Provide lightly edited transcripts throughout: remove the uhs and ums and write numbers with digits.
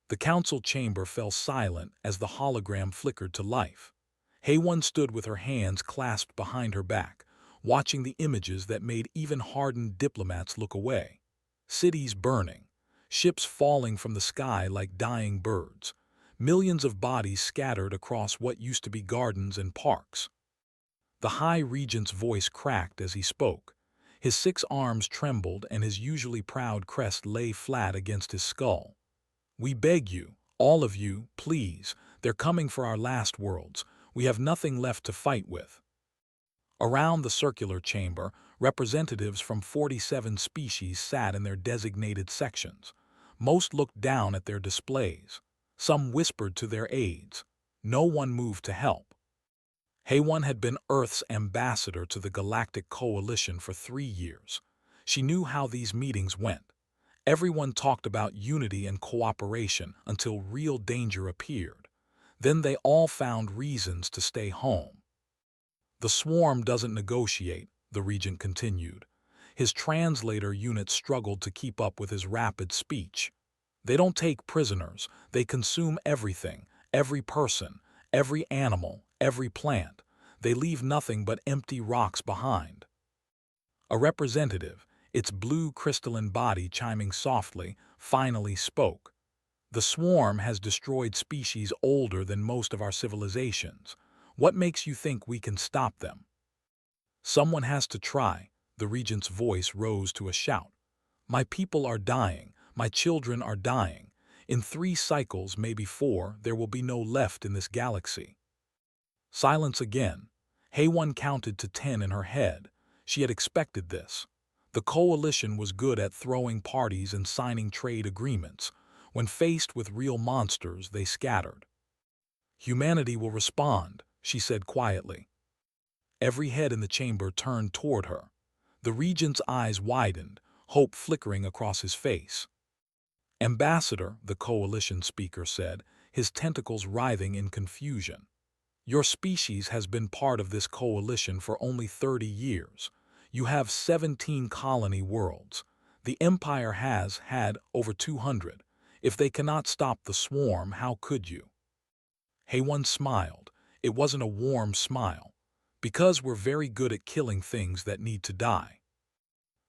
The council chamber fell silent as the hologram flickered to life. HFY stood with her hands clasped behind her back, watching the images that made even hardened diplomats look away. Cities burning, ships falling from the sky like dying birds, millions of bodies scattered across what used to be gardens and parks. The High Regent's voice cracked as he spoke. His 6 arms trembled and his usually proud crest lay flat against his skull. "We beg you, all of you, please, they're coming for our last worlds. We have nothing left to fight with." Around the circular chamber, representatives from 47 species sat in their designated sections. Most looked down at their displays. Some whispered to their aides. No one moved to help. HFY had been Earth's ambassador to the Galactic Coalition for 3 years. She knew how these meetings went. Everyone talked about unity and cooperation until real danger appeared. Then they all found reasons to stay home. "The swarm doesn't negotiate," the regent continued. His translator unit struggled to keep up with his rapid speech. "They don't take prisoners, they consume everything, every person, every animal, every plant. They leave nothing but empty rocks behind." A representative, its blue crystalline body chiming softly, finally spoke. "The swarm has destroyed species older than most of our civilizations. What makes you think we can stop them?" "Someone has to try," the regent's voice rose to a shout. "My people are dying, my children are dying. In 3 cycles, maybe 4, there will be no left in this galaxy." Silence again. HFY counted to 10 in her head. She had expected this. The coalition was good at throwing parties and signing trade agreements. When faced with real monsters, they scattered. "Humanity will respond," she said quietly. Every head in the chamber turned toward her. The regent's eyes widened, hope flickering across his face. "Ambassador," the coalition speaker said, his tentacles writhing in confusion. "Your species has been part of this coalition for only 30 years. You have 17 colony worlds. The Empire has had over 200. If they cannot stop the swarm, how could you?" HFY smiled. It wasn't a warm smile. "Because we're very good at killing things that need to die."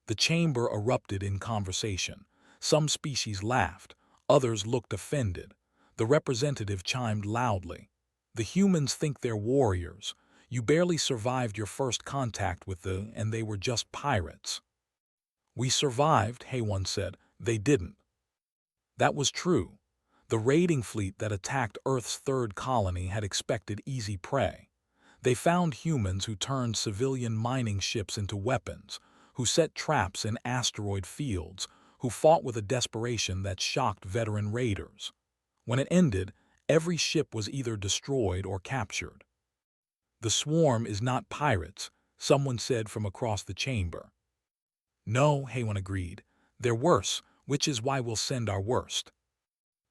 The chamber erupted in conversation. Some species laughed. Others looked offended. The representative chimed loudly. "The humans think they're warriors. You barely survived your first contact with and they were just pirates." "We survived," HFY said. "They didn't." That was true. The raiding fleet that attacked Earth's 3rd colony had expected easy prey. They found humans who turned civilian mining ships into weapons, who set traps in asteroid fields, who fought with a desperation that shocked veteran raiders. When it ended, every ship was either destroyed or captured. "The swarm is not pirates," someone said from across the chamber. "No," HFY agreed. "They're worse, which is why we'll send our worst."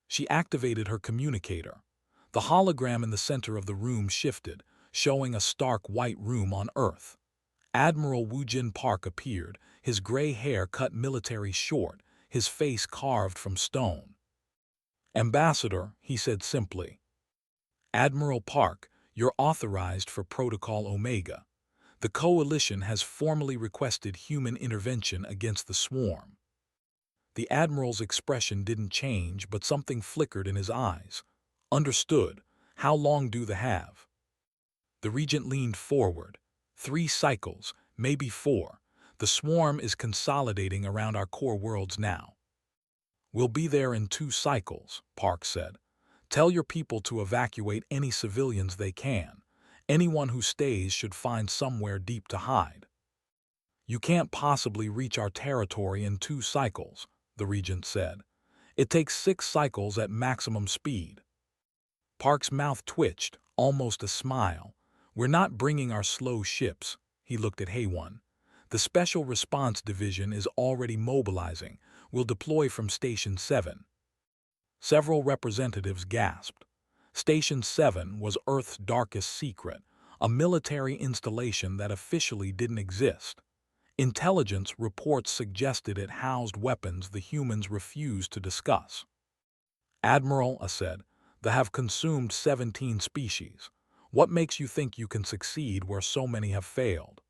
She activated her communicator. The hologram in the center of the room shifted, showing a stark white room on Earth. Admiral Woojin Park appeared, his gray hair cut military short, his face carved from stone. "Ambassador," he said simply. "Admiral Park, you're authorized for Protocol Omega. The Coalition has formally requested human intervention against the swarm." The Admiral's expression didn't change, but something flickered in his eyes. "Understood. How long do they have?" The regent leaned forward. 3 cycles, maybe 4. The swarm is consolidating around our core worlds now." "We'll be there in 2 cycles, Park said. "Tell your people to evacuate any civilians they can. Anyone who stays should find somewhere deep to hide." "You can't possibly reach our territory in 2 cycles, the regent said. "It takes 6 cycles at maximum speed." Park's mouth twitched, almost a smile. "We're not bringing our slow ships," he looked at HFY. "The Special Response Division is already mobilizing. We'll deploy from Station 7. Several representatives gasped. Station 7 was Earth's darkest secret, a military installation that officially didn't exist. Intelligence reports suggested it housed weapons the humans refused to discuss. Admiral, I said, they have consumed 17 species. What makes you think you can succeed where so many have failed?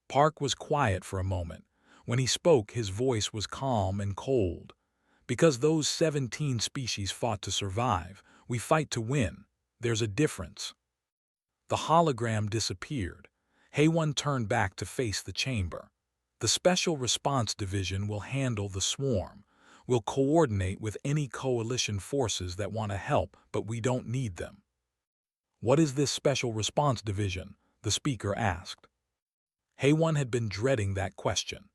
Park was quiet for a moment. When he spoke, his voice was calm and cold. Because those 17 species fought to survive, we fight to win. There's a difference. The hologram disappeared. Haywan turned back to face the chamber. The Special Response Division will handle the swarm. We'll coordinate with any coalition forces that want to help, but we don't need them. What is this Special Response Division? The speaker asked. Haywan had been dreading that question.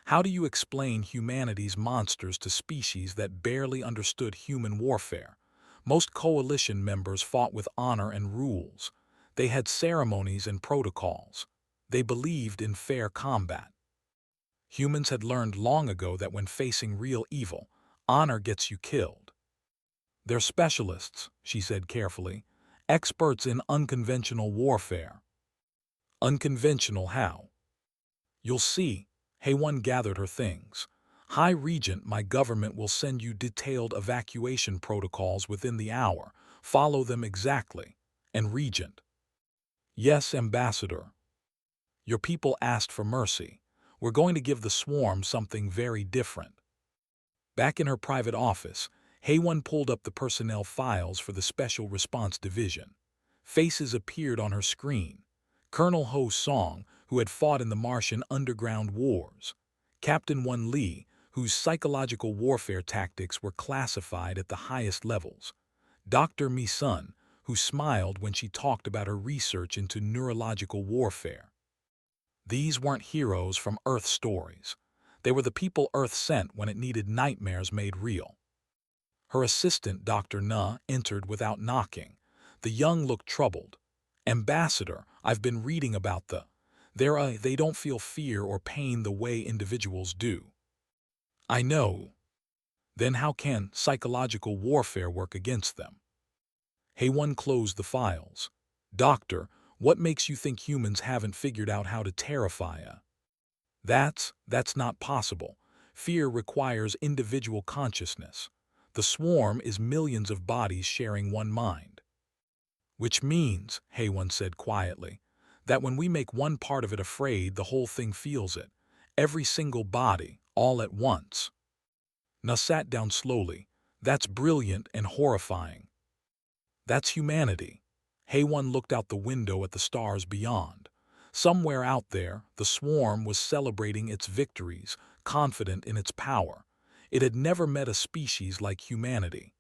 How do you explain humanity's monsters to species that barely understood human warfare? Most coalition members fought with honor and rules. They had ceremonies and protocols. They believed in fair combat. Humans had learned long ago that when facing real evil, honor gets you killed. They're specialists, she said carefully, experts in unconventional warfare. Unconventional how? You'll see. Haywan gathered her things. High Regent, my government will send you detailed evacuation protocols within the hour. Follow them exactly. And Regent. Yes, Ambassador. Your people asked for mercy. We're going to give the swarm something very different. Back in her private office, Haywan pulled up the personnel files for the Special Response Division. Faces appeared on her screen. Colonel Ho Song, who had fought in the Martian underground wars. Captain Won Lee, whose psychological warfare tactics were classified at the highest levels. Dr. Mi Sun, who smiled when she talked about her research into neurological warfare. These weren't heroes from Earth stories. They were the people Earth sent when it needed nightmares made real. Her assistant, Dr. Na, entered without knocking. The young looked troubled. Ambassador, I've been reading about they don't feel fear or pain the way individuals do. I know. Then how can psychological warfare work against them? Haywan closed the files. Doctor, what makes you think humans haven't figured out how to terrify a? That's not possible. Fear requires individual consciousness. The swarm is millions of bodies sharing one mind. Which means, Haywan said quietly, that when we make one part of it afraid, the whole thing feels it. Every single body, all at once. Na sat down slowly. That's brilliant and horrifying. That's humanity. Haywan looked out the window at the stars beyond. Somewhere out there, the swarm was celebrating its victories, confident in its power. It had never met a species like humanity.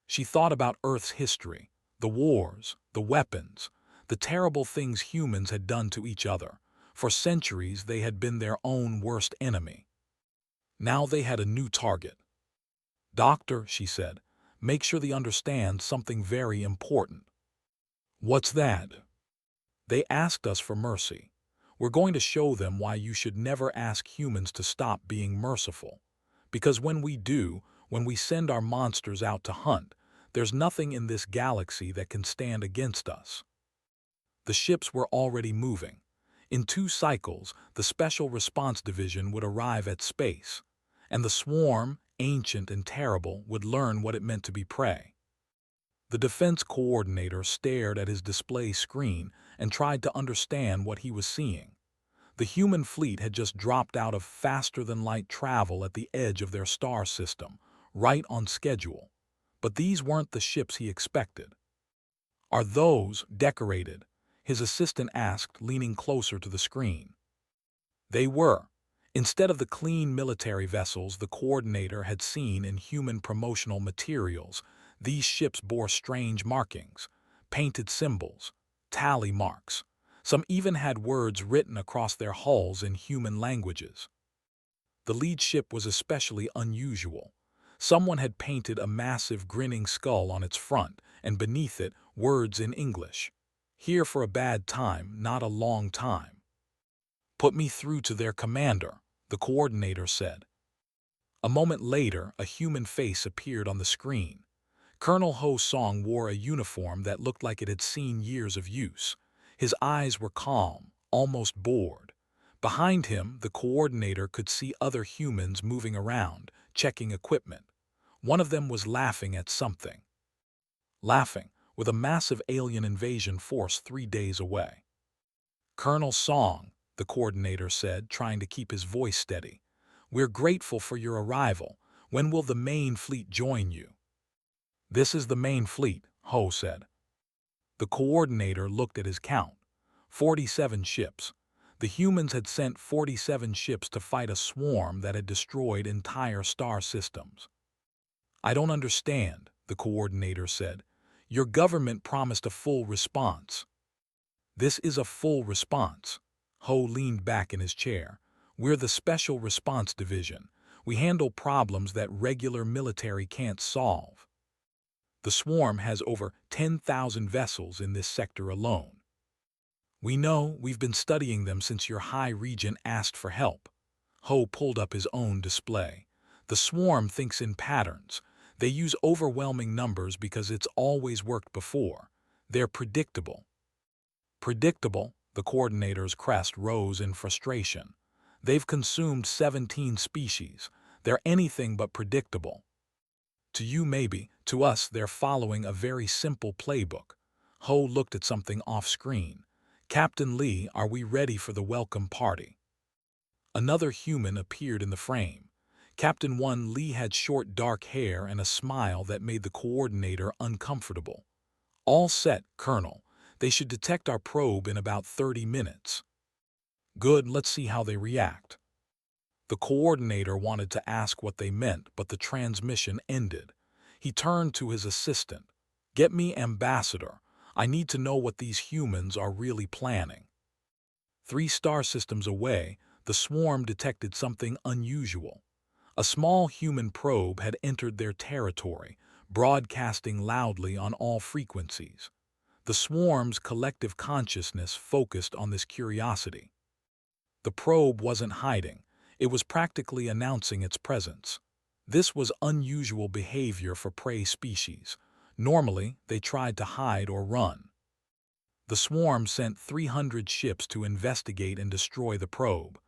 She thought about Earth's history, the wars, the weapons, the terrible things humans had done to each other. For centuries, they had been their own worst enemy. Now they had a new target. Doctor, she said, make sure they understand something very important. What's that? They asked us for mercy. We're going to show them why you should never ask humans to stop being merciful. Because when we do, when we send our monsters out to hunt, there's nothing in this galaxy that can stand against us. The ships were already moving. In 2 cycles, the Special Response Division would arrive at space, and the swarm, ancient and terrible, would learn what it meant to be prey. The defense coordinator stared at his display screen and tried to understand what he was seeing. The human fleet had just dropped out of faster-than-light travel at the edge of their star system, right on schedule. But these weren't the ships he expected. Are those decorated? His assistant asked, leaning closer to the screen. They were. Instead of the clean military vessels the coordinator had seen in human promotional materials, these ships bore strange markings, painted symbols, tally marks. Some even had words written across their hulls in human languages. The lead ship was especially unusual. Someone had painted a massive grinning skull on its front, and beneath it, words in English. Here for a bad time, not a long time. Put me through to their commander, the coordinator said. A moment later, a human face appeared on the screen. Colonel Ho Song wore a uniform that looked like it had seen years of use. His eyes were calm, almost bored. Behind him, the coordinator could see other humans moving around, checking equipment. One of them was laughing at something. Laughing, with a massive alien invasion force 3 days away. "Colonel Song," the coordinator said, trying to keep his voice steady. "We're grateful for your arrival. When will the main fleet join you?" "This is the main fleet," Ho said. The coordinator looked at his count. 47 ships. The humans had sent 47 ships to fight a swarm that had destroyed entire star systems. "I don't understand," the coordinator said. "Your government promised a full response." "This is a full response." Ho leaned back in his chair. "We're the Special Response Division. We handle problems that regular military can't solve. The swarm has over 10,000 vessels in this sector alone. We know, we've been studying them since your High Regent asked for help." Ho pulled up his own display. "The swarm thinks in patterns. They use overwhelming numbers because it's always worked before. They're predictable." "Predictable?" The coordinator's crest rose in frustration. "They've consumed 17 species. They're anything but predictable." "To you maybe, to us they're following a very simple playbook." Ho looked at something off-screen. "Captain Lee, are we ready for the welcome party?" Another human appeared in the frame. Captain 1 Lee had short dark hair and a smile that made the coordinator uncomfortable. "All set, Colonel. They should detect our probe in about 30 minutes. "Good, let's see how they react." The coordinator wanted to ask what they meant, but the transmission ended. He turned to his assistant. "Get me Ambassador. I need to know what these humans are really planning." 3 star systems away, the swarm detected something unusual. A small human probe had entered their territory, broadcasting loudly on all frequencies. The swarm's collective consciousness focused on this curiosity. The probe wasn't hiding. It was practically announcing its presence. This was unusual behavior for prey species. Normally, they tried to hide or run. The swarm sent 300 ships to investigate and destroy the probe.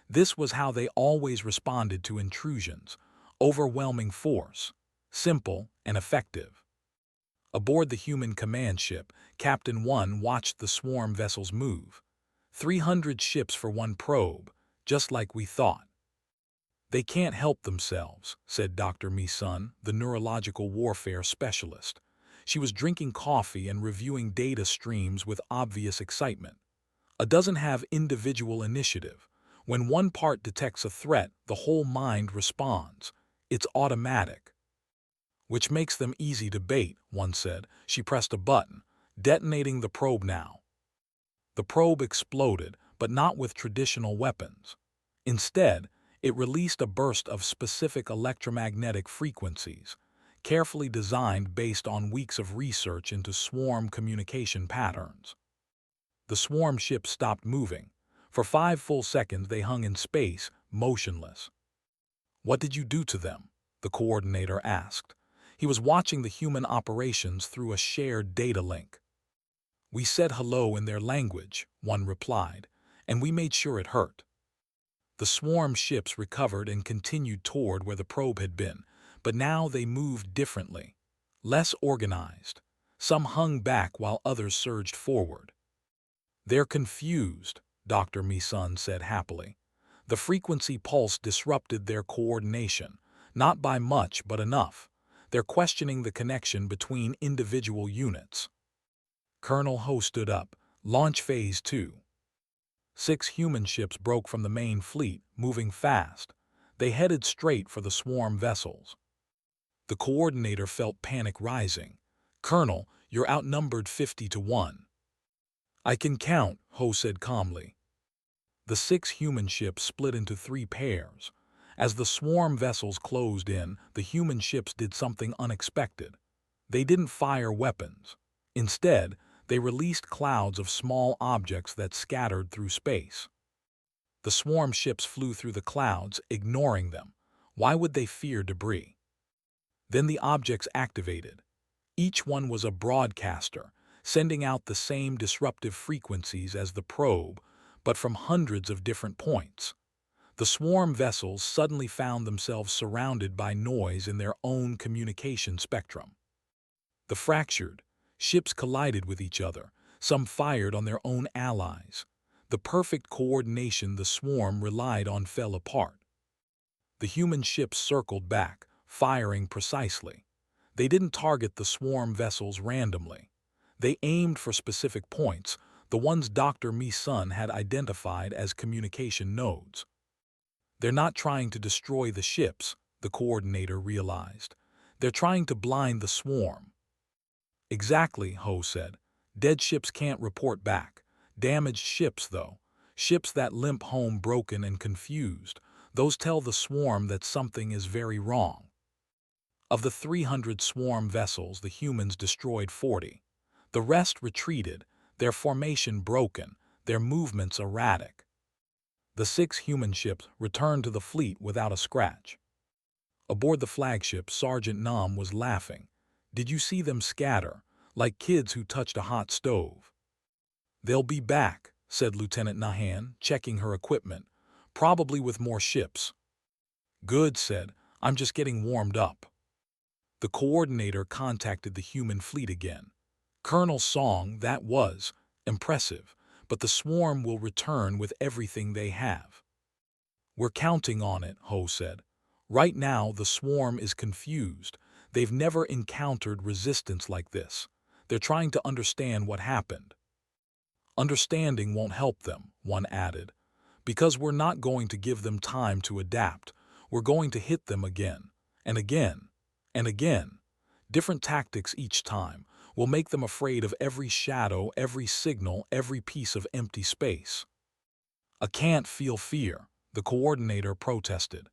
This was how they always responded to intrusions. Overwhelming force. Simple and effective. Aboard the human command ship, Captain 1 watched the swarm vessels move. 300 ships for one probe, just like we thought. "They can't help themselves," said Dr. Mi-sun, the neurological warfare specialist. She was drinking coffee and reviewing data streams with obvious excitement. "It doesn't have individual initiative. When one part detects a threat, the whole mind responds. It's automatic." "Which makes them easy to bait," one said. She pressed a button. "Detonating the probe now." The probe exploded, but not with traditional weapons. Instead, it released a burst of specific electromagnetic frequencies, carefully designed based on weeks of research into swarm communication patterns. The swarm ship stopped moving. For 5 full seconds they hung in space, motionless. "What did you do to them?" the coordinator asked. He was watching the human operations through a shared data link. "We said hello in their language," one replied, "and we made sure it hurt." The swarm ships recovered and continued toward where the probe had been, but now they moved differently, less organized. Some hung back while others surged forward. "They're confused," Dr. Mi-sun said happily. The frequency pulse disrupted their coordination, not by much but enough. They're questioning the connection between individual units. Colonel Ho stood up. "Launch Phase 2. 6 human ships broke from the main fleet, moving fast. They headed straight for the swarm vessels." The coordinator felt panic rising. "Colonel, you're outnumbered 50-1. "I can count," Ho said calmly. The 6 human ships split into 3 pairs. As the swarm vessels closed in, the human ships did something unexpected. They didn't fire weapons. Instead, they released clouds of small objects that scattered through space. The swarm ships flew through the clouds, ignoring them. Why would they fear debris? Then the objects activated. Each one was a broadcaster, sending out the same disruptive frequencies as the probe, but from hundreds of different points. The swarm vessels suddenly found themselves surrounded by noise in their own communication spectrum. The fractured ships collided with each other, some fired on their own allies. The perfect coordination the swarm relied on fell apart. The human ships circled back, firing precisely. They didn't target the swarm vessels randomly. They aimed for specific points, the ones Dr. Mi-sun had identified as communication nodes. They're not trying to destroy the ships, the coordinator realized. They're trying to blind the swarm. Exactly, Ho said. Dead ships can't report back. Damaged ships, though. Ships that limp home broken and confused. Those tell the swarm that something is very wrong. Of the 300 swarm vessels, the humans destroyed 40. The rest retreated, their formation broken, their movements erratic. The 6 human ships returned to the fleet without a scratch. Aboard the flagship, Sergeant Nam was laughing. Did you see them scatter, like kids who touched a hot stove? They'll be back, said Lieutenant Nahan, checking her equipment, probably with more ships. Good, said, I'm just getting warmed up. The coordinator contacted the human fleet again. Colonel Song, that was impressive, but the swarm will return with everything they have. We're counting on it, Ho said. Right now, the swarm is confused. They've never encountered resistance like this. They're trying to understand what happened. Understanding won't help them, one added, because we're not going to give them time to adapt. We're going to hit them again, and again, and again. Different tactics each time will make them afraid of every shadow, every signal, every piece of empty space. I can't feel fear, the coordinator protested.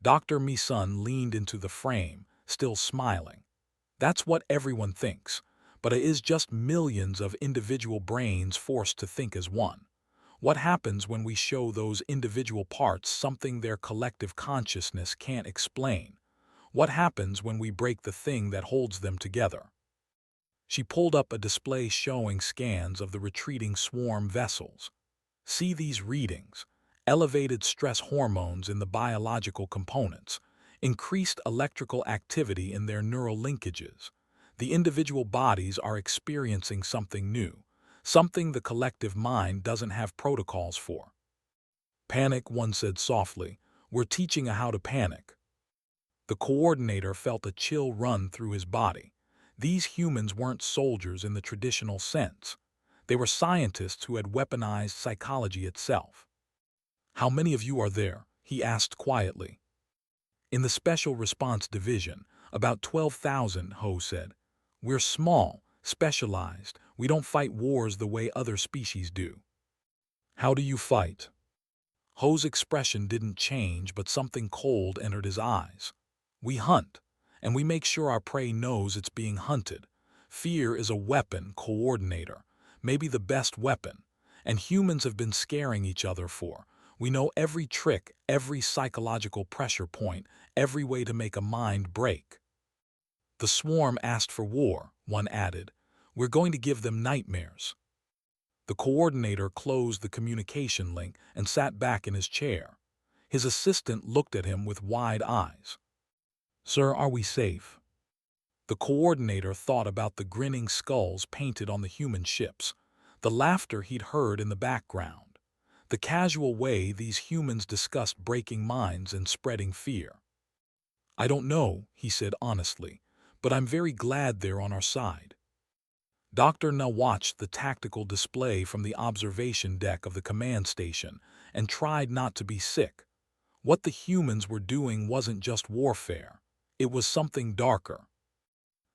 Dr. Mi-sun leaned into the frame, still smiling. That's what everyone thinks, but it is just millions of individual brains forced to think as one. What happens when we show those individual parts something their collective consciousness can't explain? What happens when we break the thing that holds them together? She pulled up a display showing scans of the retreating swarm vessels. See these readings. Elevated stress hormones in the biological components, increased electrical activity in their neural linkages. The individual bodies are experiencing something new, something the collective mind doesn't have protocols for. Panic, one said softly. We're teaching how to panic. The coordinator felt a chill run through his body. These humans weren't soldiers in the traditional sense. They were scientists who had weaponized psychology itself. How many of you are there? He asked quietly. In the Special Response Division, about 12,000, Ho said. We're small, specialized. We don't fight wars the way other species do. How do you fight? Ho's expression didn't change, but something cold entered his eyes. We hunt, and we make sure our prey knows it's being hunted. Fear is a weapon, coordinator, maybe the best weapon, and humans have been scaring each other for. We know every trick, every psychological pressure point, every way to make a mind break. The swarm asked for war, one added. We're going to give them nightmares. The coordinator closed the communication link and sat back in his chair. His assistant looked at him with wide eyes. Sir, are we safe? The coordinator thought about the grinning skulls painted on the human ships, the laughter he'd heard in the background, the casual way these humans discussed breaking minds and spreading fear. I don't know, he said honestly, but I'm very glad they're on our side. Dr. Na watched the tactical display from the observation deck of the command station and tried not to be sick. What the humans were doing wasn't just warfare. It was something darker.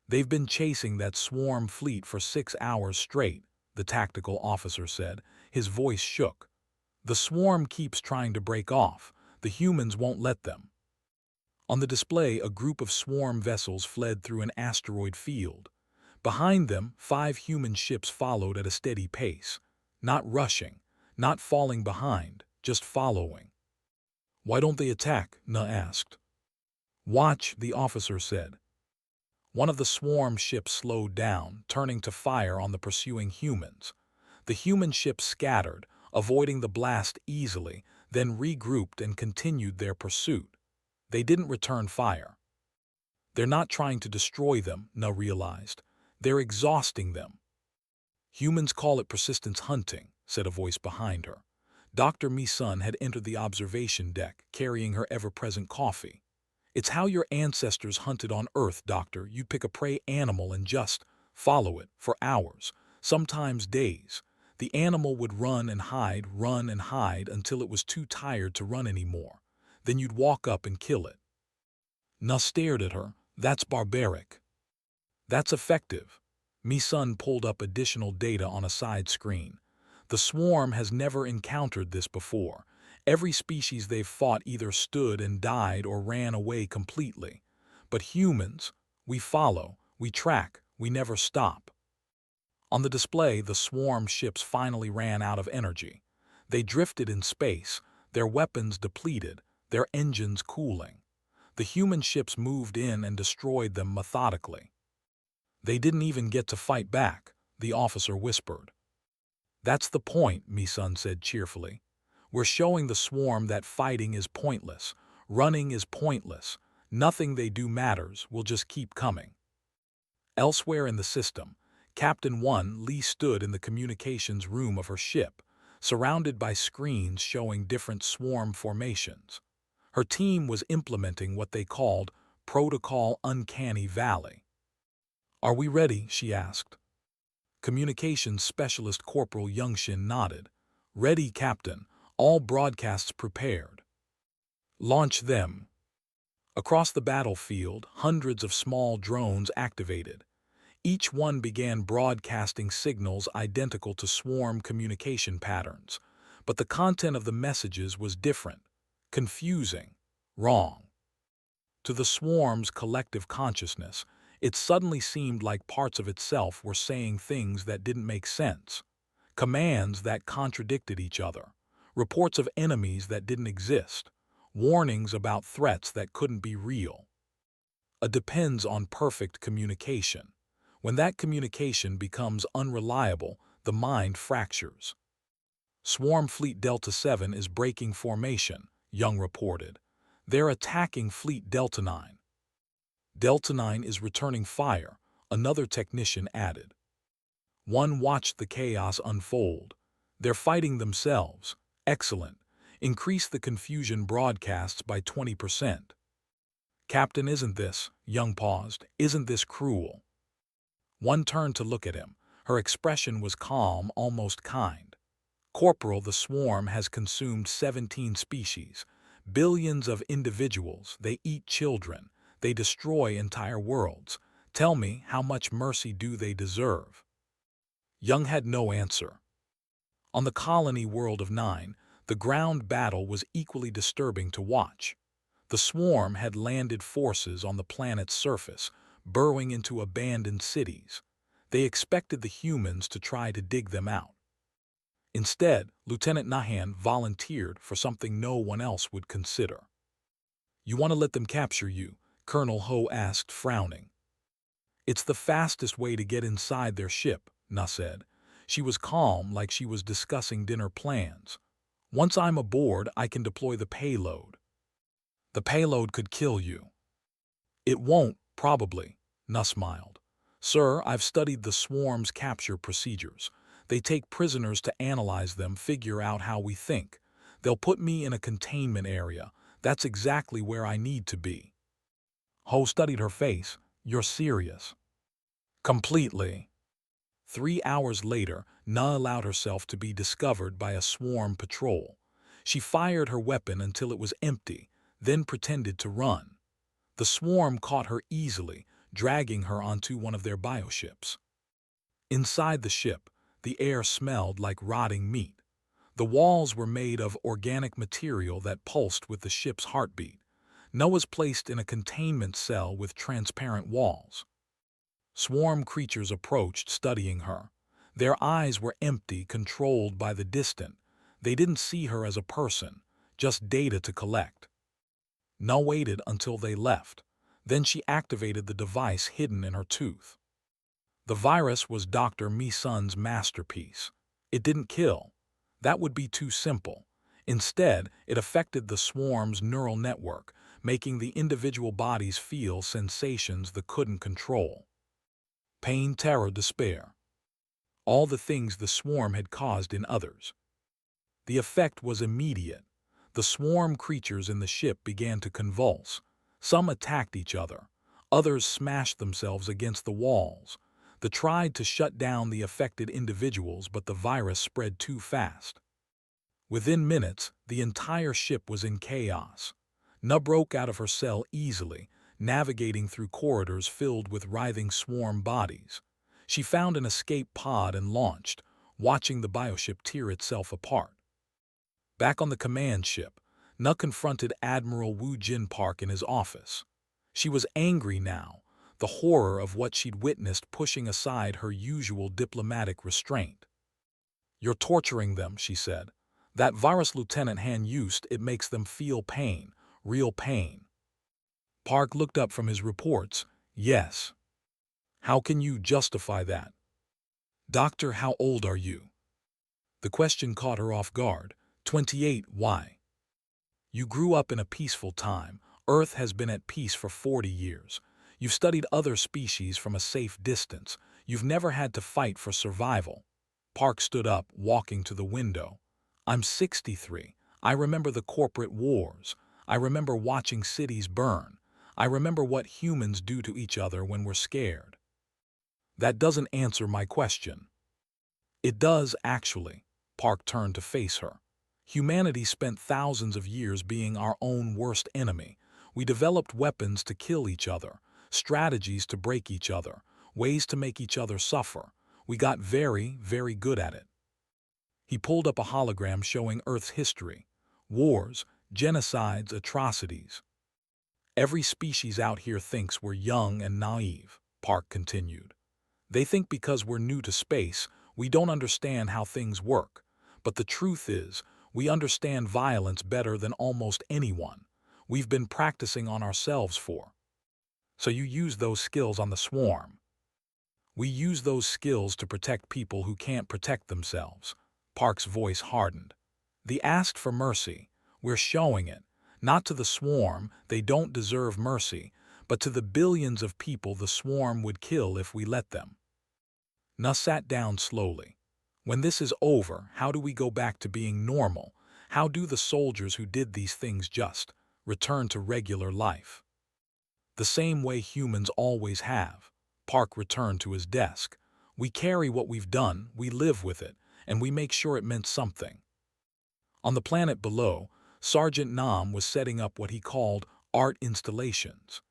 They've been chasing that swarm fleet for 6 hours straight, the tactical officer said. His voice shook. The swarm keeps trying to break off. The humans won't let them. On the display, a group of swarm vessels fled through an asteroid field. Behind them, 5 human ships followed at a steady pace. Not rushing, not falling behind, just following. Why don't they attack? Na asked. Watch, the officer said. One of the swarm ships slowed down, turning to fire on the pursuing humans. The human ships scattered, avoiding the blast easily. then regrouped and continued their pursuit. They didn't return fire. They're not trying to destroy them, Na realized. They're exhausting them. Humans call it persistence hunting, said a voice behind her. Dr. Mi-sun had entered the observation deck, carrying her ever-present coffee. It's how your ancestors hunted on Earth, Doctor. You'd pick a prey animal and just follow it for hours, sometimes days. The animal would run and hide until it was too tired to run anymore. Then you'd walk up and kill it. Na stared at her. That's barbaric. That's effective. Mi-sun pulled up additional data on a side screen. The swarm has never encountered this before. Every species they've fought either stood and died or ran away completely. But humans, we follow, we track, we never stop. On the display, the swarm ships finally ran out of energy. They drifted in space, their weapons depleted, their engines cooling. The human ships moved in and destroyed them methodically. They didn't even get to fight back, the officer whispered. That's the point, Mi-sun said cheerfully. We're showing the swarm that fighting is pointless, running is pointless, nothing they do matters, we'll just keep coming. Elsewhere in the system, Captain 1 Lee stood in the communications room of her ship, surrounded by screens showing different swarm formations. Her team was implementing what they called Protocol Uncanny Valley. Are we ready? She asked. Communications Specialist Corporal Youngshin nodded. Ready, Captain. All broadcasts prepared. Launch them. Across the battlefield, hundreds of small drones activated. Each one began broadcasting signals identical to swarm communication patterns, but the content of the messages was different, confusing, wrong. To the swarm's collective consciousness, it suddenly seemed like parts of itself were saying things that didn't make sense, commands that contradicted each other, reports of enemies that didn't exist, warnings about threats that couldn't be real. It depends on perfect communication. When that communication becomes unreliable, the mind fractures. Swarm Fleet Delta 7 is breaking formation, Young reported. They're attacking Fleet Delta 9. Delta 9 is returning fire, another technician added. One watched the chaos unfold. They're fighting themselves. Excellent. Increase the confusion broadcasts by 20%. Captain, isn't this, Young paused, isn't this cruel? One turned to look at him. Her expression was calm, almost kind. Corporal, the swarm has consumed 17 species, billions of individuals. They eat children. They destroy entire worlds. Tell me, how much mercy do they deserve? Young had no answer. On the colony world of 9, the ground battle was equally disturbing to watch. The swarm had landed forces on the planet's surface, burrowing into abandoned cities. They expected the humans to try to dig them out. Instead, Lieutenant Nahan volunteered for something no one else would consider. You want to let them capture you? Colonel Ho asked, frowning. It's the fastest way to get inside their ship, Na said. She was calm, like she was discussing dinner plans. Once I'm aboard, I can deploy the payload. The payload could kill you. It won't, probably, Na smiled. Sir, I've studied the swarm's capture procedures. They take prisoners to analyze them, figure out how we think. They'll put me in a containment area. That's exactly where I need to be. Ho studied her face. You're serious. Completely. 3 hours later, Na allowed herself to be discovered by a swarm patrol. She fired her weapon until it was empty, then pretended to run. The swarm caught her easily, dragging her onto one of their bioships. Inside the ship, the air smelled like rotting meat. The walls were made of organic material that pulsed with the ship's heartbeat. Na was placed in a containment cell with transparent walls. Swarm creatures approached, studying her. Their eyes were empty, controlled by the distant. They didn't see her as a person, just data to collect. Na waited until they left. Then she activated the device hidden in her tooth. The virus was Dr. Mi-sun's masterpiece. It didn't kill. That would be too simple. Instead, it affected the swarm's neural network, making the individual bodies feel sensations they couldn't control. Pain, terror, despair. All the things the swarm had caused in others. The effect was immediate. The swarm creatures in the ship began to convulse. Some attacked each other. Others smashed themselves against the walls. They tried to shut down the affected individuals, but the virus spread too fast. Within minutes, the entire ship was in chaos. Na broke out of her cell easily, navigating through corridors filled with writhing swarm bodies. She found an escape pod and launched, watching the bioship tear itself apart. Back on the command ship, Na confronted Admiral Wu Jin Park in his office. She was angry now, the horror of what she'd witnessed pushing aside her usual diplomatic restraint. "You're torturing them," she said. "That virus Lieutenant Han used, it makes them feel pain, real pain." Park looked up from his reports. "Yes." "How can you justify that?" "Doctor, how old are you?" The question caught her off guard. 28, why? "You grew up in a peaceful time. Earth has been at peace for 40 years. You've studied other species from a safe distance. You've never had to fight for survival." Park stood up, walking to the window. "I'm 63. I remember the corporate wars. I remember watching cities burn. I remember what humans do to each other when we're scared." "That doesn't answer my question." "It does, actually." Park turned to face her. "Humanity spent thousands of years being our own worst enemy. We developed weapons to kill each other, strategies to break each other, ways to make each other suffer. We got very, very good at it." He pulled up a hologram showing Earth's history. Wars, genocides, atrocities. "Every species out here thinks we're young and naive," Park continued. "They think because we're new to space, we don't understand how things work. But the truth is, we understand violence better than almost anyone. We've been practicing on ourselves for." "So you use those skills on the swarm?" "We use those skills to protect people who can't protect themselves." Park's voice hardened. "They asked for mercy. We're showing it. Not to the swarm, they don't deserve mercy, but to the billions of people the swarm would kill if we let them." Na sat down slowly. "When this is over, how do we go back to being normal? How do the soldiers who did these things just return to regular life?" "The same way humans always have." Park returned to his desk. "We carry what we've done, we live with it, and we make sure it meant something." On the planet below, Sergeant Nam was setting up what he called art installations.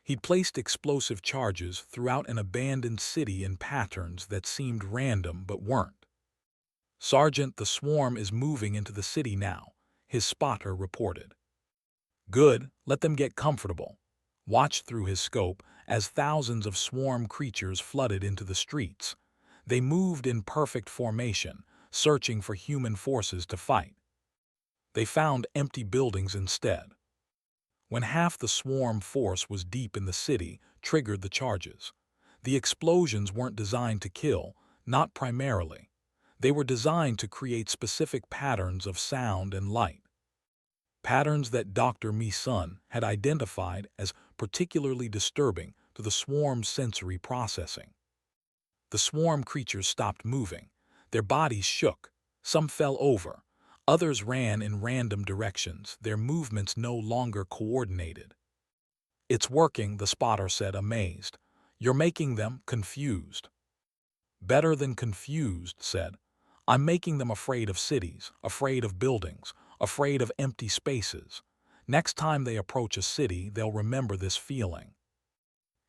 He'd placed explosive charges throughout an abandoned city in patterns that seemed random but weren't. "Sergeant, the swarm is moving into the city now," his spotter reported. "Good, let them get comfortable." Watched through his scope as thousands of swarm creatures flooded into the streets. They moved in perfect formation, searching for human forces to fight. They found empty buildings instead. When half the swarm force was deep in the city, triggered the charges. The explosions weren't designed to kill, not primarily. They were designed to create specific patterns of sound and light. Patterns that Dr. Mi-sun had identified as particularly disturbing to the swarm's sensory processing. The swarm creatures stopped moving. Their bodies shook. Some fell over. Others ran in random directions, their movements no longer coordinated. "It's working," the spotter said, amazed. "You're making them confused." "Better than confused," said. "I'm making them afraid of cities, afraid of buildings, afraid of empty spaces. Next time they approach a city, they'll remember this feeling."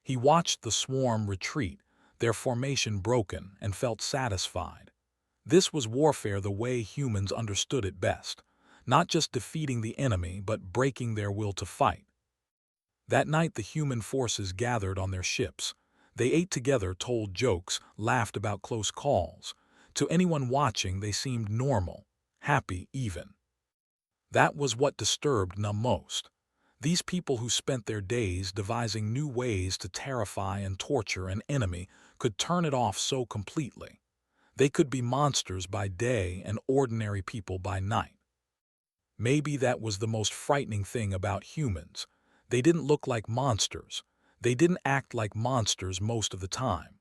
He watched the swarm retreat, their formation broken, and felt satisfied. This was warfare the way humans understood it best, not just defeating the enemy but breaking their will to fight. That night the human forces gathered on their ships. They ate together, told jokes, laughed about close calls. To anyone watching they seemed normal, happy even. That was what disturbed Na most. These people who spent their days devising new ways to terrify and torture an enemy could turn it off so completely. They could be monsters by day and ordinary people by night. Maybe that was the most frightening thing about humans. They didn't look like monsters. They didn't act like monsters most of the time.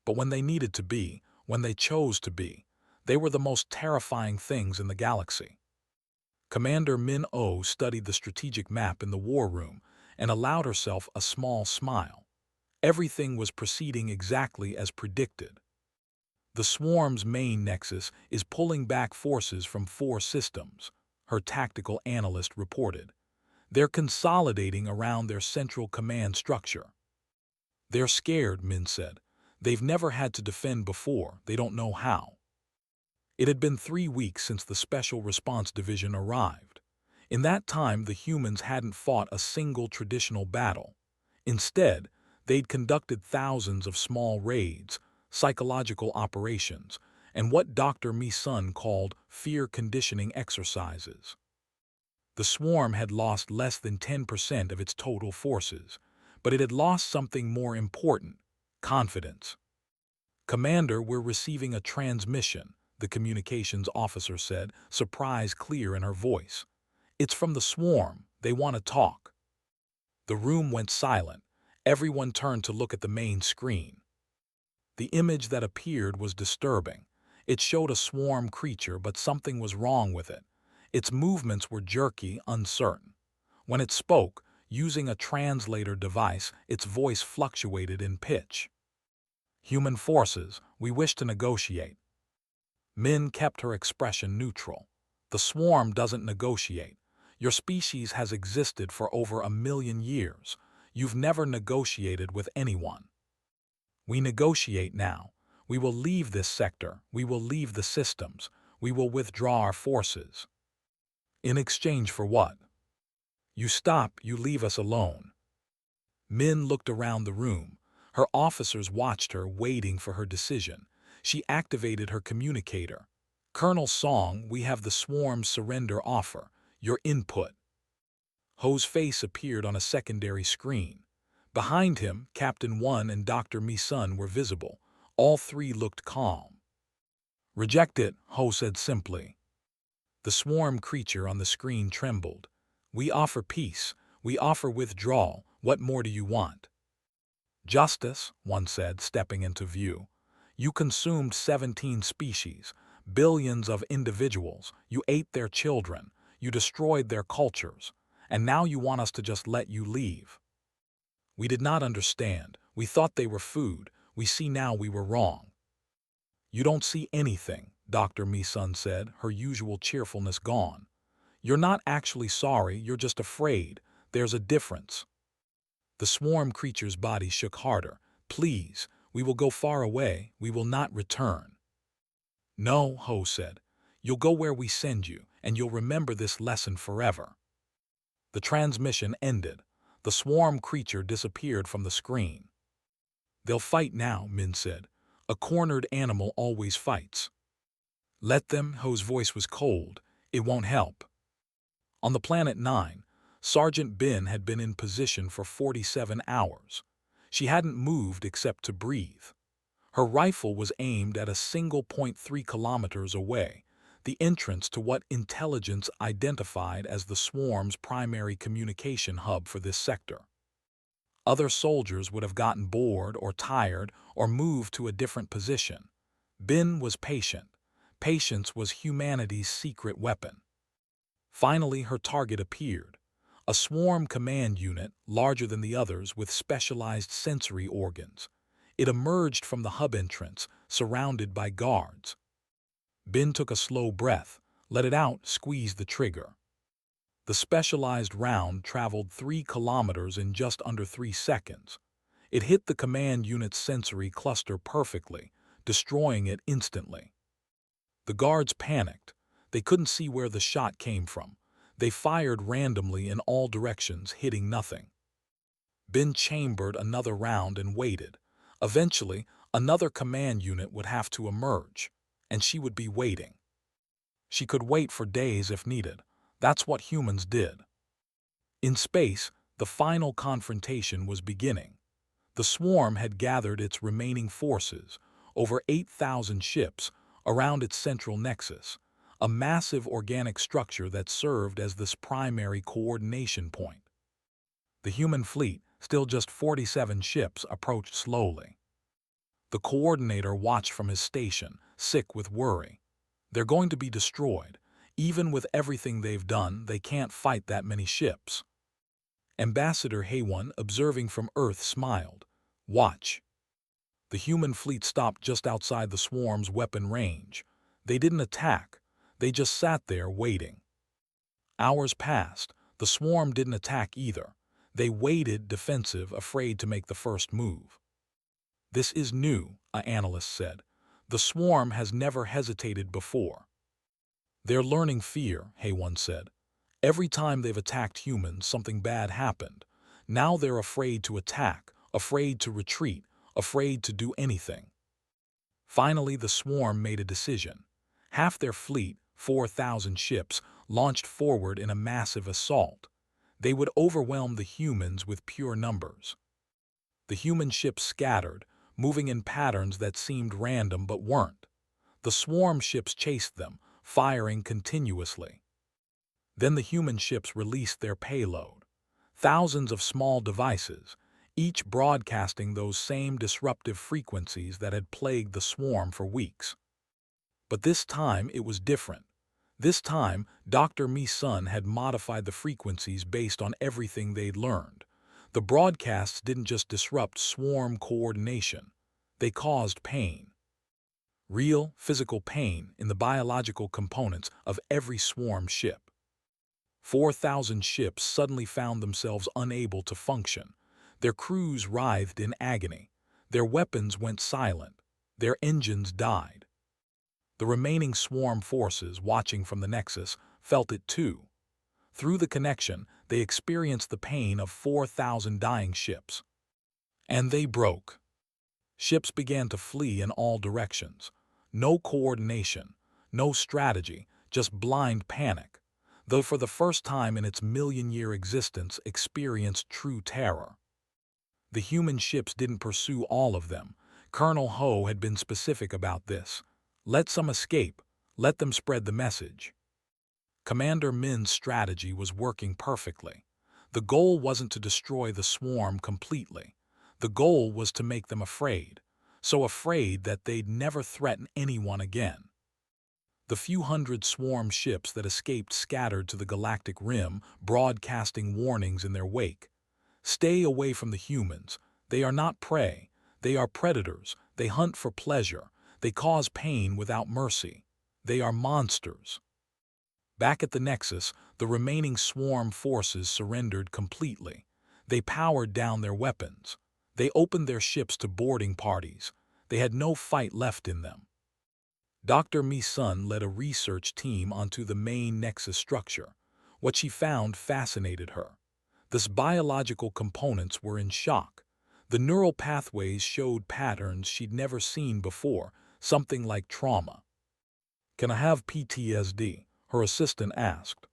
But when they needed to be, when they chose to be, they were the most terrifying things in the galaxy. Commander Min-O studied the strategic map in the war room and allowed herself a small smile. Everything was proceeding exactly as predicted. The swarm's main nexus is pulling back forces from 4 systems, her tactical analyst reported. They're consolidating around their central command structure. They're scared, Min said. They've never had to defend before, they don't know how. It had been 3 weeks since the Special Response Division arrived. In that time, the humans hadn't fought a single traditional battle. Instead, they'd conducted thousands of small raids, psychological operations, and what Dr. Mi-sun called fear conditioning exercises. The swarm had lost less than 10% of its total forces, but it had lost something more important: confidence. "Commander, we're receiving a transmission," the communications officer said, surprise clear in her voice. "It's from the swarm. They want to talk." The room went silent. Everyone turned to look at the main screen. The image that appeared was disturbing. It showed a swarm creature, but something was wrong with it. Its movements were jerky, uncertain. When it spoke, using a translator device, its voice fluctuated in pitch. "Human forces, we wish to negotiate." Min kept her expression neutral. "The swarm doesn't negotiate. Your species has existed for over 1,000,000 years. You've never negotiated with anyone. We negotiate now. We will leave this sector. We will leave the systems. We will withdraw our forces." "In exchange for what?" "You stop, you leave us alone." Min looked around the room. Her officers watched her, waiting for her decision. She activated her communicator. "Colonel Song, we have the swarm's surrender offer. Your input." Ho's face appeared on a secondary screen. Behind him, Captain One and Dr. Mi-sun were visible. All 3 looked calm. "Reject it," Ho said simply. The swarm creature on the screen trembled. "We offer peace. We offer withdrawal. What more do you want?" "Justice," one said, stepping into view. "You consumed 17 species, billions of individuals. You ate their children. You destroyed their cultures. And now you want us to just let you leave." "We did not understand. We thought they were food. We see now we were wrong." "You don't see anything," Dr. Mi-sun said, her usual cheerfulness gone. "You're not actually sorry, you're just afraid. There's a difference." The swarm creature's body shook harder. "Please, we will go far away. We will not return." "No," Ho said. "You'll go where we send you, and you'll remember this lesson forever." The transmission ended. The swarm creature disappeared from the screen. "They'll fight now," Min said. "A cornered animal always fights." "Let them," Ho's voice was cold. "It won't help." On the planet 9, Sergeant Bin had been in position for 47 hours. She hadn't moved except to breathe. Her rifle was aimed at a single 0.3 kilometers away, the entrance to what intelligence identified as the swarm's primary communication hub for this sector. Other soldiers would have gotten bored or tired or moved to a different position. Bin was patient. Patience was humanity's secret weapon. Finally, her target appeared. A swarm command unit, larger than the others, with specialized sensory organs. It emerged from the hub entrance, surrounded by guards. Bin took a slow breath, let it out, squeezed the trigger. The specialized round traveled 3 kilometers in just under 3 seconds. It hit the command unit's sensory cluster perfectly, destroying it instantly. The guards panicked. They couldn't see where the shot came from. They fired randomly in all directions, hitting nothing. Bin chambered another round and waited. Eventually, another command unit would have to emerge, and she would be waiting. She could wait for days if needed. That's what humans did. In space, the final confrontation was beginning. The swarm had gathered its remaining forces, over 8,000 ships, around its central nexus, a massive organic structure that served as this primary coordination point. The human fleet, still just 47 ships, approached slowly. The coordinator watched from his station, sick with worry. They're going to be destroyed. Even with everything they've done, they can't fight that many ships. Ambassador HFY, observing from Earth, smiled. Watch. The human fleet stopped just outside the swarm's weapon range. They didn't attack. They just sat there waiting. Hours passed. The swarm didn't attack either. They waited, defensive, afraid to make the first move. This is new, an analyst said. The swarm has never hesitated before. They're learning fear, HFY said. Every time they've attacked humans, something bad happened. Now they're afraid to attack, afraid to retreat, afraid to do anything. Finally, the swarm made a decision. Half their fleet, 4,000 ships, launched forward in a massive assault. They would overwhelm the humans with pure numbers. The human ships scattered, moving in patterns that seemed random but weren't. The swarm ships chased them, firing continuously. Then the human ships released their payload. Thousands of small devices, each broadcasting those same disruptive frequencies that had plagued the swarm for weeks. But this time it was different. This time, Dr. Mi-sun had modified the frequencies based on everything they'd learned. The broadcasts didn't just disrupt swarm coordination. They caused pain. Real, physical pain in the biological components of every swarm ship. 4,000 ships suddenly found themselves unable to function. Their crews writhed in agony. Their weapons went silent. Their engines died. The remaining swarm forces, watching from the Nexus, felt it too. Through the connection, they experienced the pain of 4,000 dying ships. And they broke. Ships began to flee in all directions. No coordination, no strategy, just blind panic. Though for the first time in its million-year existence experienced true terror. The human ships didn't pursue all of them. Colonel Ho had been specific about this. Let some escape. Let them spread the message. Commander Min's strategy was working perfectly. The goal wasn't to destroy the swarm completely. The goal was to make them afraid. So afraid that they'd never threaten anyone again. The few hundred swarm ships that escaped scattered to the galactic rim, broadcasting warnings in their wake. Stay away from the humans. They are not prey. They are predators. They hunt for pleasure. They cause pain without mercy. They are monsters. Back at the Nexus, the remaining swarm forces surrendered completely. They powered down their weapons. They opened their ships to boarding parties. They had no fight left in them. Dr. Mi-sun led a research team onto the main Nexus structure. What she found fascinated her. The biological components were in shock. The neural pathways showed patterns she'd never seen before, something like trauma. "Can I have PTSD?" her assistant asked.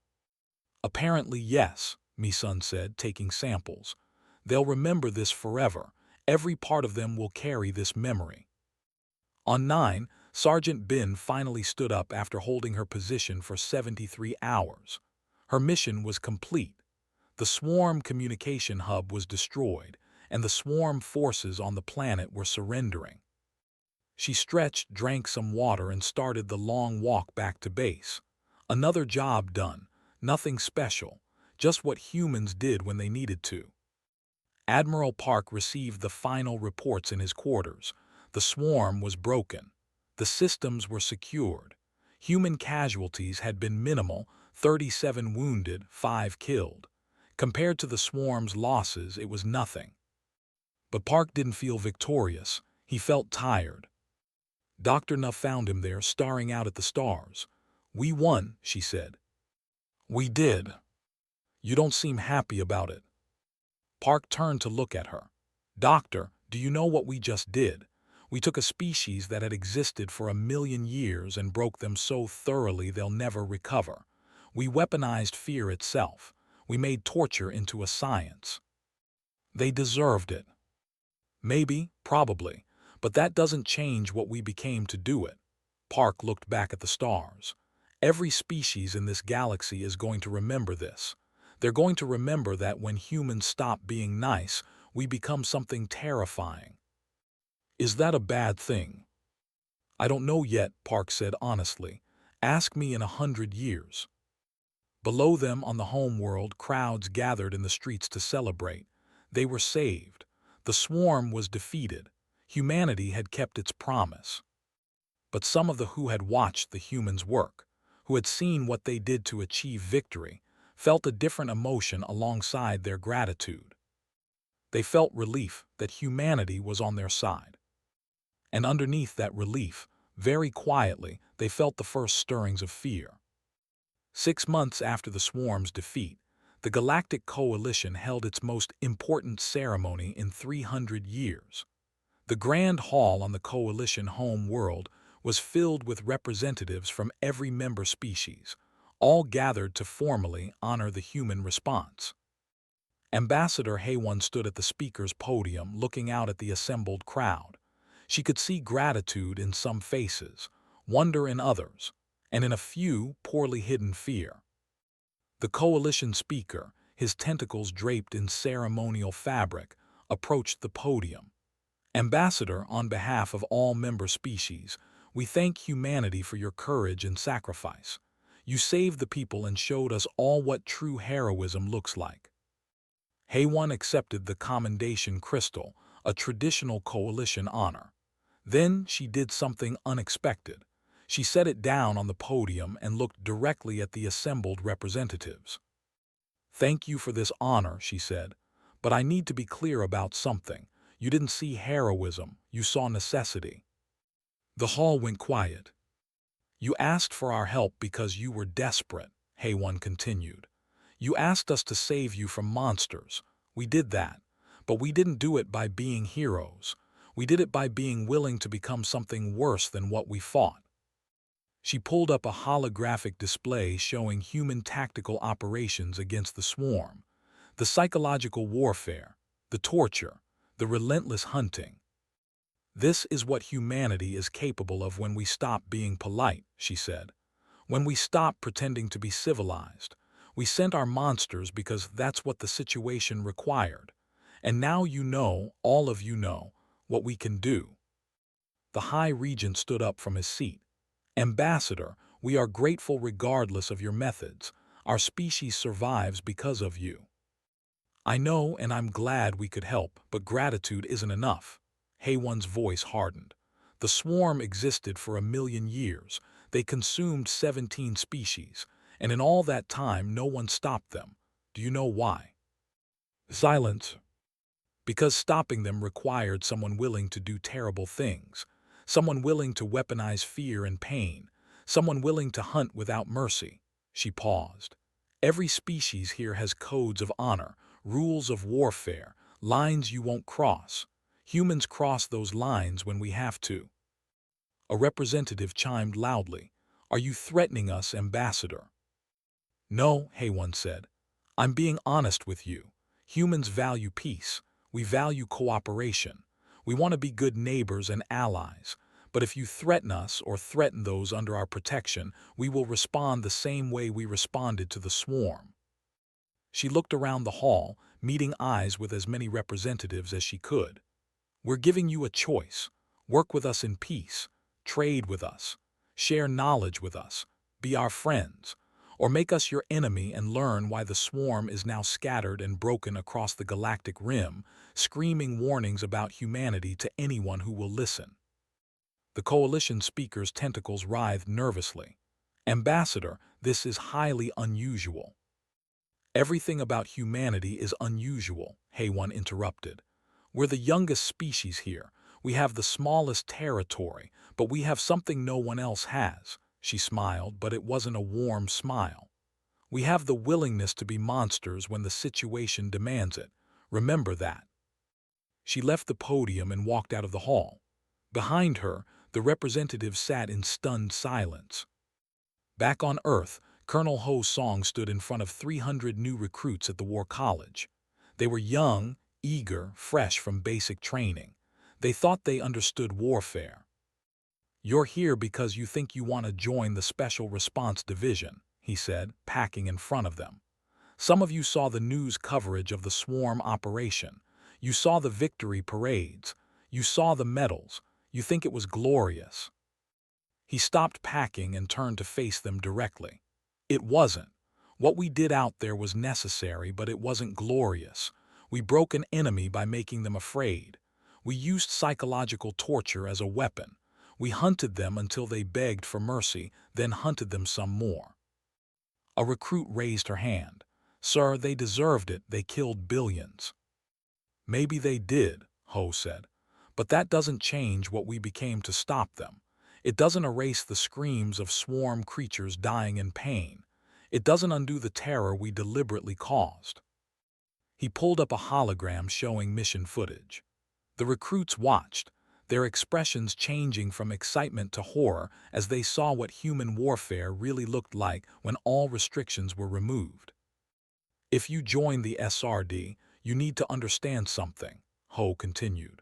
"Apparently yes," Mi-sun said, taking samples. "They'll remember this forever. Every part of them will carry this memory." On 9, Sergeant Bin finally stood up after holding her position for 73 hours. Her mission was complete. The swarm communication hub was destroyed, and the swarm forces on the planet were surrendering. She stretched, drank some water, and started the long walk back to base. Another job done, nothing special, just what humans did when they needed to. Admiral Park received the final reports in his quarters. The swarm was broken. The systems were secured. Human casualties had been minimal, 37 wounded, 5 killed. Compared to the swarm's losses, it was nothing. But Park didn't feel victorious. He felt tired. Dr. Nuff found him there, staring out at the stars. "We won," she said. "We did. You don't seem happy about it." Park turned to look at her. "Doctor, do you know what we just did? We took a species that had existed for 1,000,000 years and broke them so thoroughly they'll never recover. We weaponized fear itself. We made torture into a science. They deserved it. Maybe, probably, but that doesn't change what we became to do it." Park looked back at the stars. Every species in this galaxy is going to remember this. They're going to remember that when humans stop being nice, we become something terrifying. Is that a bad thing? I don't know yet, Park said honestly. Ask me in 100 years. Below them on the home world, crowds gathered in the streets to celebrate. They were saved. The swarm was defeated. Humanity had kept its promise. But some of the who had watched the humans work, who had seen what they did to achieve victory, felt a different emotion alongside their gratitude. They felt relief that humanity was on their side. And underneath that relief, very quietly, they felt the first stirrings of fear. 6 months after the swarm's defeat, the Galactic Coalition held its most important ceremony in 300 years. The Grand Hall on the Coalition home world was filled with representatives from every member species, all gathered to formally honor the human response. Ambassador HFY stood at the speaker's podium looking out at the assembled crowd. She could see gratitude in some faces, wonder in others, and in a few, poorly hidden fear. The coalition speaker, his tentacles draped in ceremonial fabric, approached the podium. Ambassador, on behalf of all member species, we thank humanity for your courage and sacrifice. You saved the people and showed us all what true heroism looks like. HFY accepted the commendation crystal, a traditional coalition honor. Then she did something unexpected. She set it down on the podium and looked directly at the assembled representatives. Thank you for this honor, she said, but I need to be clear about something. You didn't see heroism, you saw necessity. The hall went quiet. You asked for our help because you were desperate, HFY continued. You asked us to save you from monsters. We did that, but we didn't do it by being heroes. We did it by being willing to become something worse than what we fought. She pulled up a holographic display showing human tactical operations against the swarm, the psychological warfare, the torture, the relentless hunting. This is what humanity is capable of when we stop being polite, she said. When we stop pretending to be civilized. We sent our monsters because that's what the situation required. And now you know, all of you know, what we can do. The High Regent stood up from his seat. Ambassador, we are grateful regardless of your methods. Our species survives because of you. I know and I'm glad we could help, but gratitude isn't enough. HFY's voice hardened. The swarm existed for 1,000,000 years. They consumed 17 species, and in all that time no one stopped them. Do you know why? Silence. Because stopping them required someone willing to do terrible things, someone willing to weaponize fear and pain, someone willing to hunt without mercy. She paused. Every species here has codes of honor, rules of warfare, lines you won't cross. Humans cross those lines when we have to. A representative chimed loudly. Are you threatening us, Ambassador? No, HFY said. I'm being honest with you. Humans value peace. We value cooperation. We want to be good neighbors and allies. But if you threaten us or threaten those under our protection, we will respond the same way we responded to the swarm. She looked around the hall, meeting eyes with as many representatives as she could. We're giving you a choice. Work with us in peace. Trade with us. Share knowledge with us. Be our friends. Or make us your enemy and learn why the swarm is now scattered and broken across the galactic rim, screaming warnings about humanity to anyone who will listen. The coalition speaker's tentacles writhed nervously. Ambassador, this is highly unusual. Everything about humanity is unusual, HFY interrupted. We're the youngest species here. We have the smallest territory, but we have something no one else has. She smiled, but it wasn't a warm smile. We have the willingness to be monsters when the situation demands it. Remember that. She left the podium and walked out of the hall. Behind her, the representative sat in stunned silence. Back on Earth, Colonel Ho Song stood in front of 300 new recruits at the War College. They were young, eager, fresh from basic training. They thought they understood warfare. You're here because you think you want to join the Special Response Division, he said, packing in front of them. Some of you saw the news coverage of the swarm operation. You saw the victory parades. You saw the medals. You think it was glorious. He stopped packing and turned to face them directly. It wasn't. What we did out there was necessary, but it wasn't glorious. We broke an enemy by making them afraid. We used psychological torture as a weapon. We hunted them until they begged for mercy, then hunted them some more. A recruit raised her hand. Sir, they deserved it. They killed billions. Maybe they did, Ho said. But that doesn't change what we became to stop them. It doesn't erase the screams of swarm creatures dying in pain. It doesn't undo the terror we deliberately caused. He pulled up a hologram showing mission footage. The recruits watched, their expressions changing from excitement to horror as they saw what human warfare really looked like when all restrictions were removed. If you join the SRD, you need to understand something, Ho continued.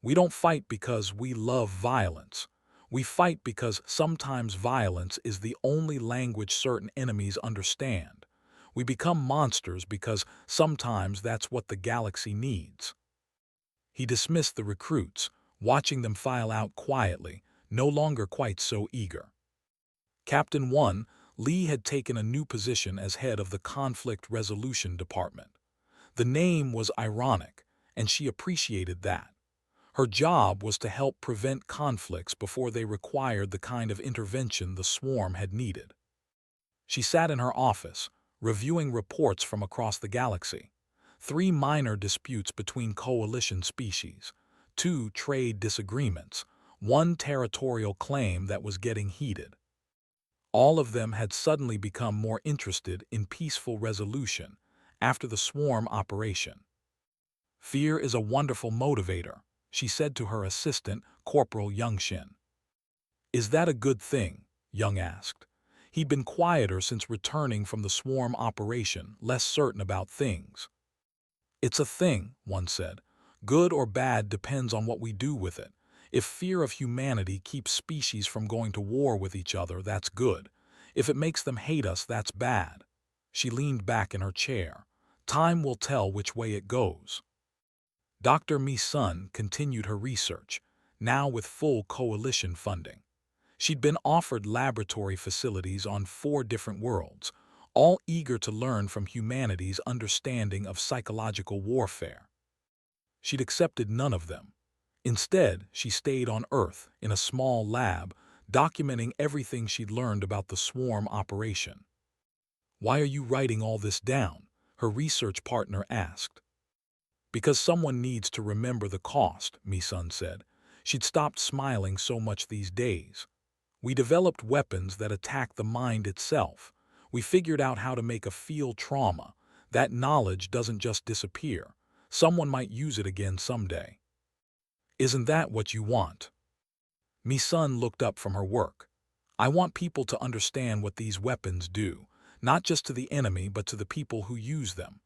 We don't fight because we love violence. We fight because sometimes violence is the only language certain enemies understand. We become monsters because sometimes that's what the galaxy needs. He dismissed the recruits, watching them file out quietly, no longer quite so eager. Captain 1, Lee had taken a new position as head of the Conflict Resolution Department. The name was ironic, and she appreciated that. Her job was to help prevent conflicts before they required the kind of intervention the swarm had needed. She sat in her office, reviewing reports from across the galaxy. 3 minor disputes between coalition species, 2 trade disagreements, 1 territorial claim that was getting heated. All of them had suddenly become more interested in peaceful resolution after the swarm operation. Fear is a wonderful motivator, she said to her assistant, Corporal Youngshin. Is that a good thing? Young asked. He'd been quieter since returning from the swarm operation, less certain about things. It's a thing, one said. Good or bad depends on what we do with it. If fear of humanity keeps species from going to war with each other, that's good. If it makes them hate us, that's bad. She leaned back in her chair. Time will tell which way it goes. Dr. Mi-sun continued her research, now with full coalition funding. She'd been offered laboratory facilities on 4 different worlds, all eager to learn from humanity's understanding of psychological warfare. She'd accepted none of them. Instead, she stayed on Earth in a small lab, documenting everything she'd learned about the swarm operation. Why are you writing all this down? Her research partner asked. Because someone needs to remember the cost, Mi-sun said. She'd stopped smiling so much these days. We developed weapons that attack the mind itself. We figured out how to make a feel trauma. That knowledge doesn't just disappear. Someone might use it again someday. Isn't that what you want? Mi-sun looked up from her work. I want people to understand what these weapons do, not just to the enemy but to the people who use them.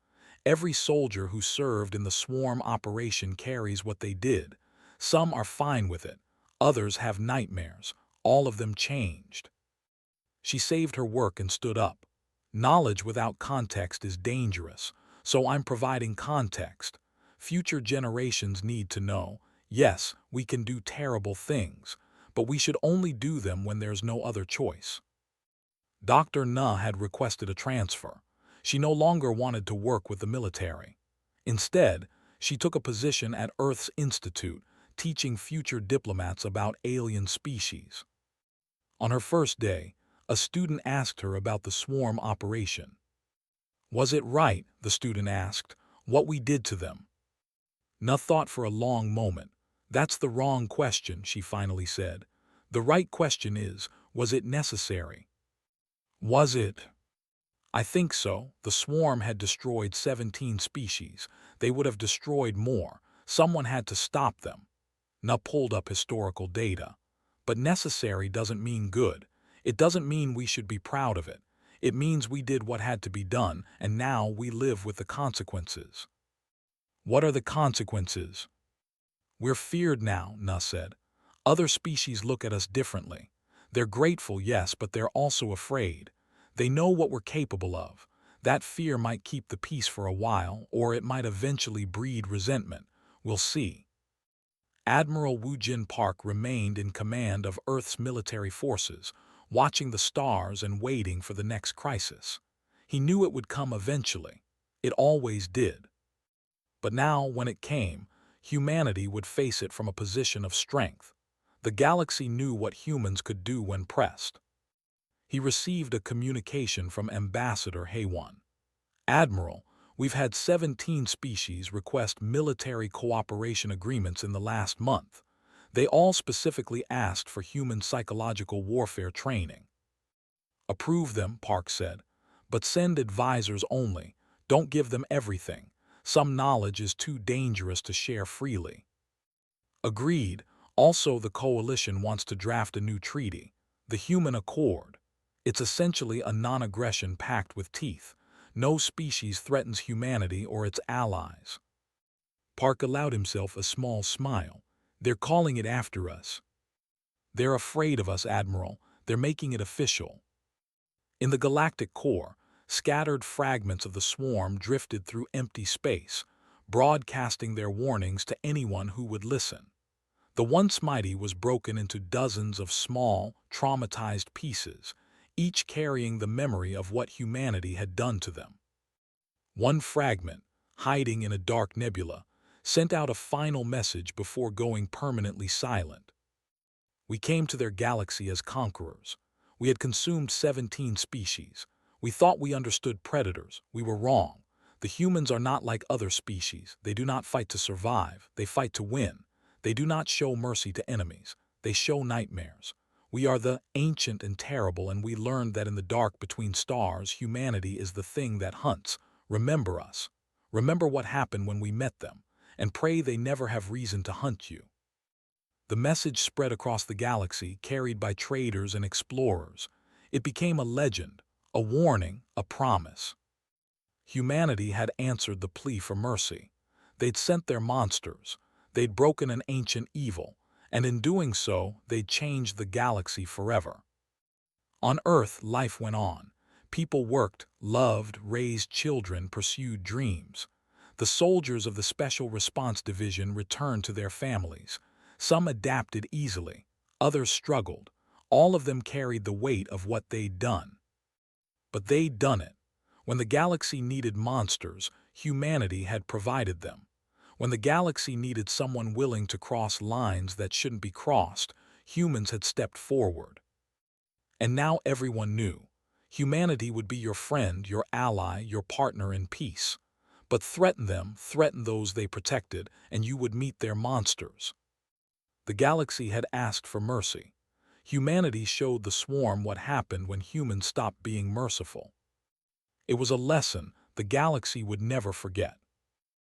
Every soldier who served in the swarm operation carries what they did. Some are fine with it. Others have nightmares. All of them changed. She saved her work and stood up. Knowledge without context is dangerous, so I'm providing context. Future generations need to know, yes, we can do terrible things, but we should only do them when there's no other choice. Dr. Na had requested a transfer. She no longer wanted to work with the military. Instead, she took a position at Earth's Institute, teaching future diplomats about alien species. On her first day, a student asked her about the swarm operation. Was it right, the student asked, what we did to them? Na thought for a long moment. That's the wrong question, she finally said. The right question is, was it necessary? Was it? I think so. The swarm had destroyed 17 species. They would have destroyed more. Someone had to stop them. Na pulled up historical data. But necessary doesn't mean good. It doesn't mean we should be proud of it. It means we did what had to be done, and now we live with the consequences. What are the consequences? We're feared now, Na said. Other species look at us differently. They're grateful, yes, but they're also afraid. They know what we're capable of. That fear might keep the peace for a while, or it might eventually breed resentment. We'll see. Admiral Woojin Park remained in command of Earth's military forces, watching the stars and waiting for the next crisis. He knew it would come eventually. It always did. But now, when it came, humanity would face it from a position of strength. The galaxy knew what humans could do when pressed. He received a communication from Ambassador Haywan. Admiral, we've had 17 species request military cooperation agreements in the last month. They all specifically asked for human psychological warfare training. Approve them, Park said, but send advisors only. Don't give them everything. Some knowledge is too dangerous to share freely. Agreed. Also, the coalition wants to draft a new treaty, the Human Accord. It's essentially a non-aggression pact with teeth. No species threatens humanity or its allies. Park allowed himself a small smile. They're calling it after us. They're afraid of us, Admiral. They're making it official. In the galactic core, scattered fragments of the swarm drifted through empty space, broadcasting their warnings to anyone who would listen. The once mighty was broken into dozens of small, traumatized pieces, each carrying the memory of what humanity had done to them. One fragment, hiding in a dark nebula, sent out a final message before going permanently silent. We came to their galaxy as conquerors. We had consumed 17 species. We thought we understood predators. We were wrong. The humans are not like other species. They do not fight to survive. They fight to win. They do not show mercy to enemies. They show nightmares. We are the ancient and terrible, and we learned that in the dark between stars, humanity is the thing that hunts. Remember us. Remember what happened when we met them, and pray they never have reason to hunt you. The message spread across the galaxy, carried by traders and explorers. It became a legend, a warning, a promise. Humanity had answered the plea for mercy. They'd sent their monsters. They'd broken an ancient evil, and in doing so, they'd changed the galaxy forever. On Earth, life went on. People worked, loved, raised children, pursued dreams. The soldiers of the Special Response Division returned to their families. Some adapted easily, others struggled. All of them carried the weight of what they'd done. But they'd done it. When the galaxy needed monsters, humanity had provided them. When the galaxy needed someone willing to cross lines that shouldn't be crossed, humans had stepped forward. And now everyone knew. Humanity would be your friend, your ally, your partner in peace. But threaten them, threaten those they protected, and you would meet their monsters. The galaxy had asked for mercy. Humanity showed the swarm what happened when humans stopped being merciful. It was a lesson the galaxy would never forget.